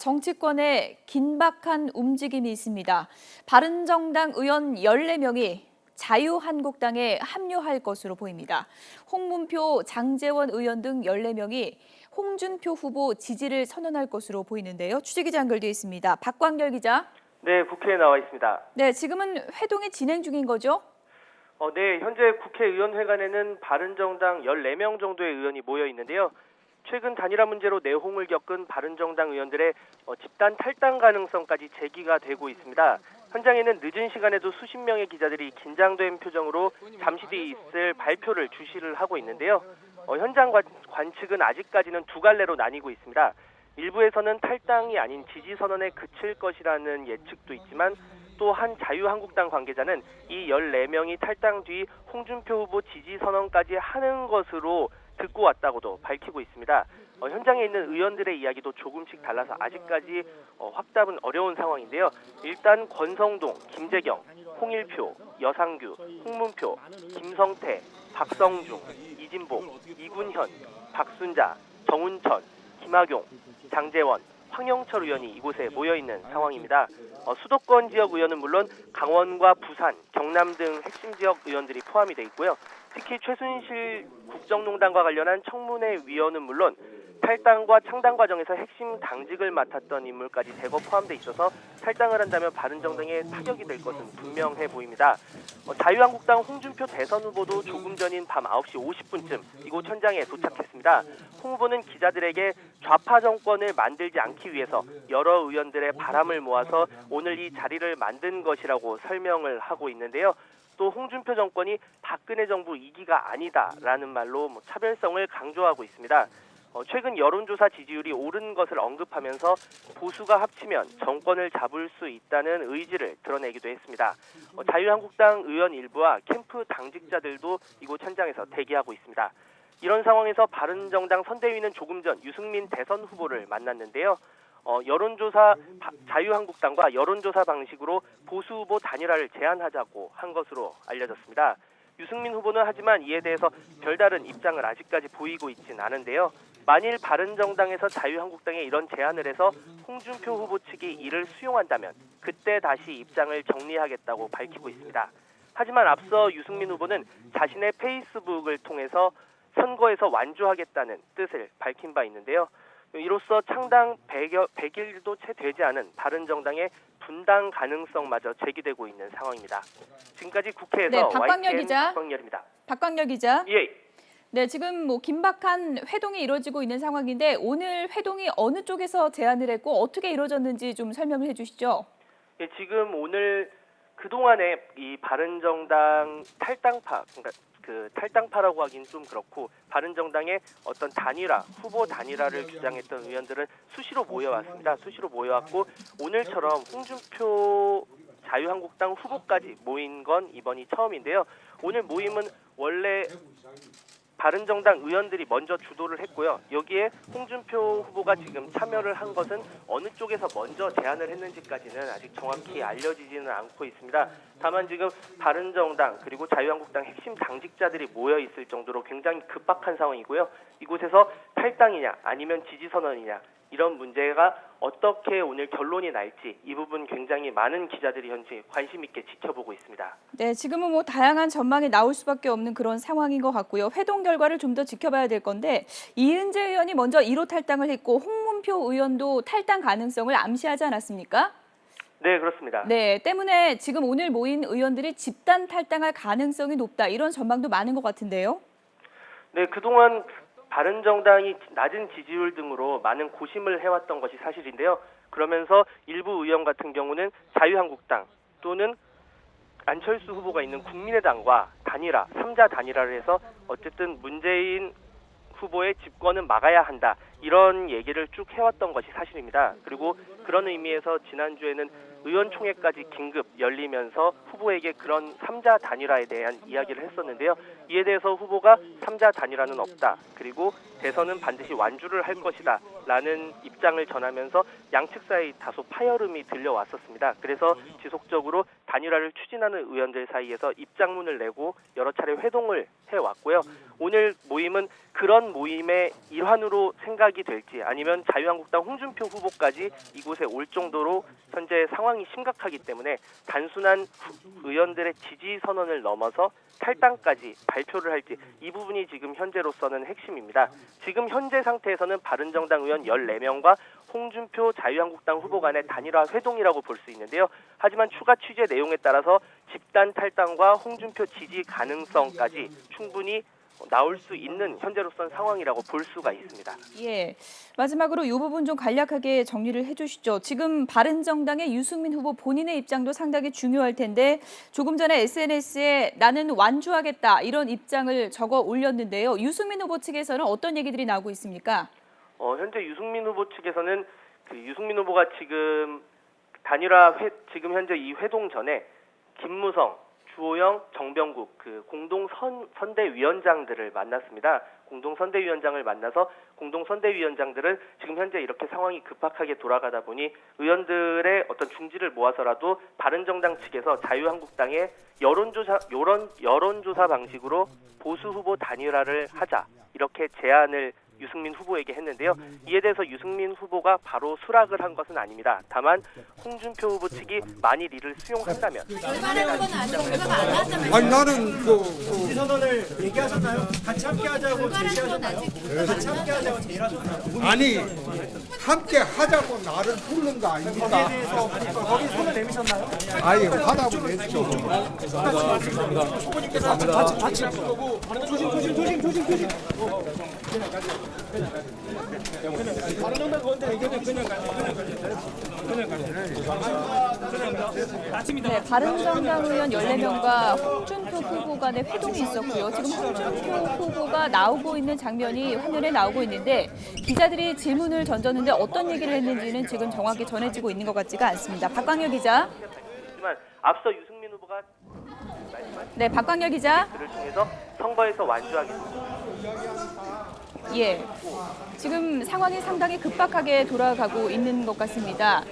정치권에 긴박한 움직임이 있습니다. 바른정당 의원 14명이 자유한국당에 합류할 것으로 보입니다. 홍문표, 장제원 의원 등 14명이 홍준표 후보 지지를 선언할 것으로 보이는데요. 취재기자 연결되어 있습니다. 박광열 기자. 네, 국회에 나와 있습니다. 네, 지금은 회동이 진행 중인 거죠? 네, 현재 국회의원회관에는 바른정당 14명 정도의 의원이 모여 있는데요. 최근 단일화 문제로 내홍을 겪은 바른정당 의원들의 집단 탈당 가능성까지 제기가 되고 있습니다. 현장에는 늦은 시간에도 수십 명의 기자들이 긴장된 표정으로 잠시 뒤 있을 발표를 주시를 하고 있는데요. 현장 관측은 아직까지는 두 갈래로 나뉘고 있습니다. 일부에서는 탈당이 아닌 지지 선언에 그칠 것이라는 예측도 있지만 또 한 자유한국당 관계자는 이 14명이 탈당 뒤 홍준표 후보 지지 선언까지 하는 것으로 듣고 왔다고도 밝히고 있습니다. 현장에 있는 의원들의 이야기도 조금씩 달라서 아직까지 확답은 어려운 상황인데요. 일단 권성동, 김재경, 홍일표, 여상규, 홍문표, 김성태, 박성중, 이진복, 이군현, 박순자, 정운천, 김학용, 장제원, 황영철 의원이 이곳에 모여있는 상황입니다. 수도권 지역 의원은 물론 강원과 부산, 경남 등 핵심 지역 의원들이 포함이 돼 있고요. 특히 최순실 국정농단과 관련한 청문회 위원은 물론 탈당과 창당 과정에서 핵심 당직을 맡았던 인물까지 대거 포함돼 있어서 탈당을 한다면 바른정당에 타격이 될 것은 분명해 보입니다. 자유한국당 홍준표 대선 후보도 조금 전인 밤 9시 50분쯤 이곳 현장에 도착했습니다. 홍 후보는 기자들에게 좌파 정권을 만들지 않기 위해서 여러 의원들의 바람을 모아서 오늘 이 자리를 만든 것이라고 설명을 하고 있는데요. 또 홍준표 정권이 박근혜 정부 2기가 아니다라는 말로 차별성을 강조하고 있습니다. 최근 여론조사 지지율이 오른 것을 언급하면서 보수가 합치면 정권을 잡을 수 있다는 의지를 드러내기도 했습니다. 자유한국당 의원 일부와 캠프 당직자들도 이곳 현장에서 대기하고 있습니다. 이런 상황에서 바른정당 선대위는 조금 전 유승민 대선 후보를 만났는데요. 자유한국당과 여론조사 방식으로 보수 후보 단일화를 제안하자고 한 것으로 알려졌습니다. 유승민 후보는 하지만 이에 대해서 별다른 입장을 아직까지 보이고 있진 않은데요. 만일 바른정당에서 자유한국당에 이런 제안을 해서 홍준표 후보 측이 이를 수용한다면 그때 다시 입장을 정리하겠다고 밝히고 있습니다. 하지만 앞서 유승민 후보는 자신의 페이스북을 통해서 선거에서 완주하겠다는 뜻을 밝힌 바 있는데요. 이로써 창당 100일도 채 되지 않은 바른정당의 분당 가능성마저 제기되고 있는 상황입니다. 지금까지 국회에서 박광열 기자. 박광열입니다. 박광열 기자. 예. 네, 지금 긴박한 회동이 이루어지고 있는 상황인데 오늘 회동이 어느 쪽에서 제안을 했고 어떻게 이루어졌는지 좀 설명을 해주시죠. 예, 지금 오늘 그동안에 이 바른정당 탈당파, 그러니까 탈당파라고 하긴 좀 그렇고 바른정당의 어떤 단일화, 후보 단일화를 주장했던 의원들은 수시로 모여왔습니다. 수시로 모여왔고 오늘처럼 홍준표 자유한국당 후보까지 모인 건 이번이 처음인데요. 오늘 모임은 원래 바른정당 의원들이 먼저 주도를 했고요. 여기에 홍준표 후보가 지금 참여를 한 것은 어느 쪽에서 먼저 제안을 했는지까지는 아직 정확히 알려지지는 않고 있습니다. 다만 지금 바른정당 그리고 자유한국당 핵심 당직자들이 모여 있을 정도로 굉장히 급박한 상황이고요. 이곳에서 탈당이냐 아니면 지지선언이냐 이런 문제가 어떻게 오늘 결론이 날지 이 부분 굉장히 많은 기자들이 현재 관심 있게 지켜보고 있습니다. 네, 지금은 다양한 전망이 나올 수밖에 없는 그런 상황인 것 같고요. 회동 결과를 좀 더 지켜봐야 될 건데 이은재 의원이 먼저 1호 탈당을 했고 홍문표 의원도 탈당 가능성을 암시하지 않았습니까? 네, 그렇습니다. 네, 때문에 지금 오늘 모인 의원들이 집단 탈당할 가능성이 높다 이런 전망도 많은 것 같은데요. 네, 그동안 바른정당이 낮은 지지율 등으로 많은 고심을 해왔던 것이 사실인데요. 그러면서 일부 의원 같은 경우는 자유한국당 또는 안철수 후보가 있는 국민의당과 단일화, 3자 단일화를 해서 어쨌든 문재인 후보의 집권은 막아야 한다. 이런 얘기를 쭉 해왔던 것이 사실입니다. 그리고 그런 의미에서 지난주에는 의원총회까지 긴급 열리면서 후보에게 그런 3자 단일화에 대한 이야기를 했었는데요. 이에 대해서 후보가 3자 단일화는 없다. 그리고 대선은 반드시 완주를 할 것이다. 라는 입장을 전하면서 양측 사이 다소 파열음이 들려왔었습니다. 그래서 지속적으로 단일화를 추진하는 의원들 사이에서 입장문을 내고 여러 차례 회동을 해왔고요. 오늘 모임은 그런 모임의 일환으로 생각이 될지 아니면 자유한국당 홍준표 후보까지 이곳에 올 정도로 현재 상황이 심각하기 때문에 단순한 의원들의 지지 선언을 넘어서 탈당까지 발표를 할지 이 부분이 지금 현재로서는 핵심입니다. 지금 현재 상태에서는 바른정당 의원 14명과 홍준표 자유한국당 후보 간의 단일화 회동이라고 볼 수 있는데요. 하지만 추가 취재 내용에 따라서 집단 탈당과 홍준표 지지 가능성까지 충분히 나올 수 있는 현재로서는 상황이라고 볼 수가 있습니다. 예, 마지막으로 이 부분 좀 간략하게 정리를 해주시죠. 지금 바른정당의 유승민 후보 본인의 입장도 상당히 중요할 텐데 조금 전에 SNS에 나는 완주하겠다 이런 입장을 적어 올렸는데요. 유승민 후보 측에서는 어떤 얘기들이 나오고 있습니까? 현재 유승민 후보 측에서는 유승민 후보가 지금 단일화 지금 현재 이 회동 전에 김무성, 주호영, 정병국 공동 선대위원장들을 만났습니다. 공동 선대위원장을 만나서 공동 선대위원장들은 지금 현재 이렇게 상황이 급박하게 돌아가다 보니 의원들의 어떤 중지를 모아서라도 바른정당 측에서 자유한국당의 여론조사 방식으로 보수 후보 단일화를 하자 이렇게 제안을 유승민 후보에게 했는데요. 이에 대해서 유승민 후보가 바로 수락을 한 것은 아닙니다. 다만 홍준표 후보 측이 만일 이를 수용한다면 아니 나는 지지 선언을 얘기하셨나요? 같이 함께하자고 제시하셨나요? 같이 함께하자고 제의하셨나요? 아니 함께 하자고 나를 부른 거 아닙니까? 거기에 대해서 거기 손을 내미셨나요? 아예 하다고 했죠. 후보님께서 같이 거고 조심. 바른정당 의원들 의견은 그냥 네, 바른정당 의원 14명과 홍준표 후보 간의 회동이 있었고요. 지금 홍준표 후보가 나오고 있는 장면이 화면에 나오고 있는데 기자들이 질문을 던졌는데 어떤 얘기를 했는지는 지금 정확히 전해지고 있는 것 같지가 않습니다. 박광혁 기자. 하지만 앞서 유승민 후보가 네, 박광혁 기자. 그를 통해서 선거에서 완주하겠습니다. 예, 지금 상황이 상당히 급박하게 돌아가고 있는 것 같습니다.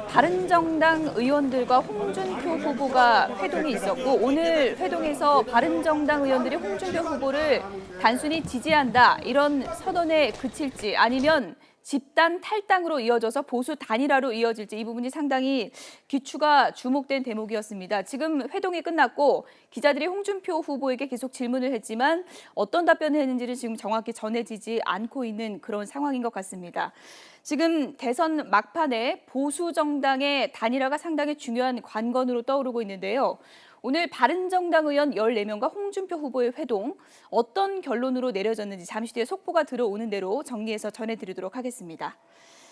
바른정당 의원들과 홍준표 후보가 회동이 있었고 오늘 회동에서 바른정당 의원들이 홍준표 후보를 단순히 지지한다 이런 선언에 그칠지 아니면 집단 탈당으로 이어져서 보수 단일화로 이어질지 이 부분이 상당히 귀추가 주목된 대목이었습니다. 지금 회동이 끝났고 기자들이 홍준표 후보에게 계속 질문을 했지만 어떤 답변을 했는지를 지금 정확히 전해지지 않고 있는 그런 상황인 것 같습니다. 지금 대선 막판에 보수 정당의 단일화가 상당히 중요한 관건으로 떠오르고 있는데요. 오늘 바른정당 의원 14명과 홍준표 후보의 회동 어떤 결론으로 내려졌는지 잠시 뒤에 속보가 들어오는 대로 정리해서 전해드리도록 하겠습니다.